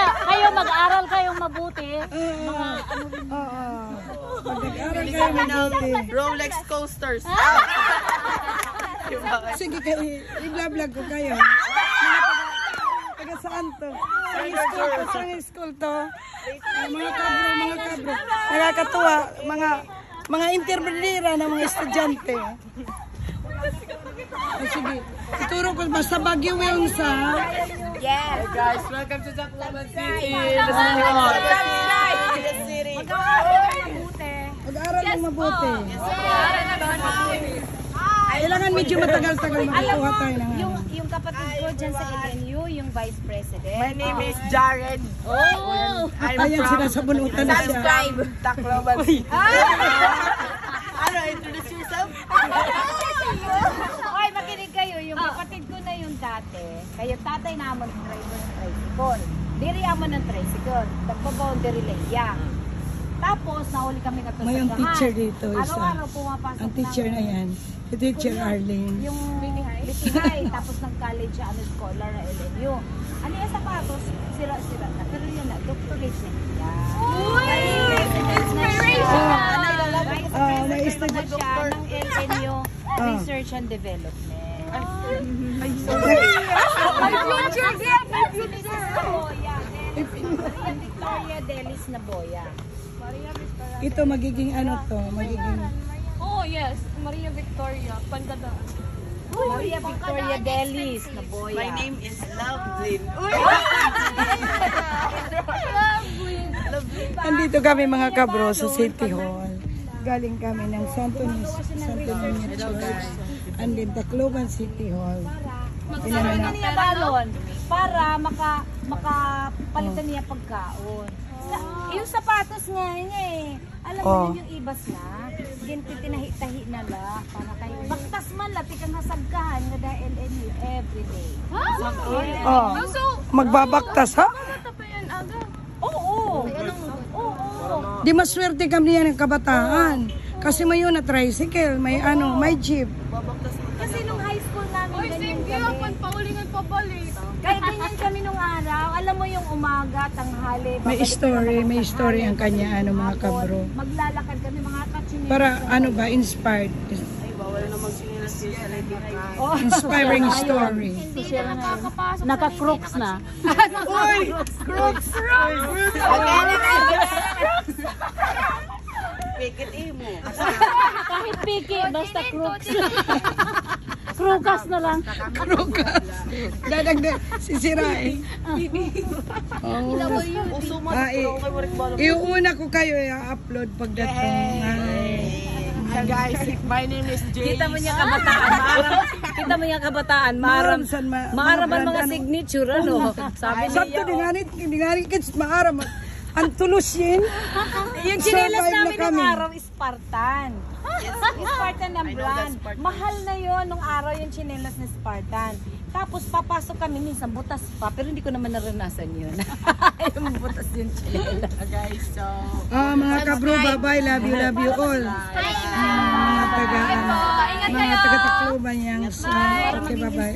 kayo mag-aral kayong mabuti. Mga ano rin. Mag-aral kayo mabuti. Rolex coasters. Sige kayo, i-vlog ko kayo. Taga saan to? Sa school to. Mga kabro. Nakakatuwa. Mga interpretera ng mga estudyante. Sige, ituro ko basta Baguio Wilms ha. Yes. Hey guys, welcome to Tacloban City. The city. Mag-aaral ng mabuti. Kailangan medyo matagal-tagal makakuha tayo ng yung kapatid ko dyan sa LNU, yung Vice President. My name is Jared. Oh! Ayan, sinasabunutan na siya. Subscribe. Tacloban City. Ano, introduce yourself? Oy, makinig kayo. Yung kapatid ko na yung dati, kayo tatay naman ng driver ng tricycle. Diri naman ng tricycle. Nagpa-boundary lane yan. Tapos, nahuli kami na May yung teacher dito, isa. Araw-araw pumapasok Ang teacher na yan. Si Teacher Arlene. Yung Bitinay, tapos ng college siya, scholar na LNU. Ano yung sapatos? Sira-sira na. Pero yun na, doctorate na yan. Uy! Inspirational! Na-student siya ng LNU Research and Development. My future, dear! My future! Maria Victoria Delis na Boya. Ito magiging ano to, magiging... Oh, yes. Maria Victoria. Pandadaan. Maria Victoria Delis na Boya. My name is Lovelyn. Andito kami mga kabro sa City Hall. Galing kami ng Santo Niño Church. Andin Tacloban City Hall. Magsasabi niya balon para makapalitan niya pagkaon. Yung sapatos nga niya eh. Alam mo yun yung ibas na. Ginti tinahi-tahi na la. Para kayo. Baktas man la, tikang nasagkahan nga dahil LNU everyday. Magbabaktas ha? Oo. Di maswerte kami yan ng kabataan. Kasi may yun na tricycle, may ano, may jeep. Kasi nung high school namin ganyan kami. Paulingan pabalik. Kaya ganyan kami nung araw. Alam mo yung umaga, tanghali. May story ang kanya, ano mga kabro. Maglalakad kami mga katsinin. Para ano ba, inspired. Bawal na magsinila siya sa lady. Inspiring story. Hindi na nakakapasok. Naka-crooks na. Uy! Crooks! Pikit mo. Kahit piki, basta crooks. Krukas na lang. Krukas. Dadagdag, sisirain. Iuuna ko kayo i-upload pagdating. Guys, my name is James. Kita mo niya kabataan, maaraman mga signature, ano? Sabi Sabto, di nga kids, maaraman. Ang tulos yun. Yung chinelas namin nung araw, Spartan. Spartan na brand. Mahal na yon nung araw yung chinelas na Spartan. Tapos papasok kami minsan, butas pa. Pero hindi ko naman naranasan yun. Yung butas yung chinelas. Guys, so... mga kabro, bye-bye. Love you all. Mga taga-Tacloban yung... Okay, bye-bye.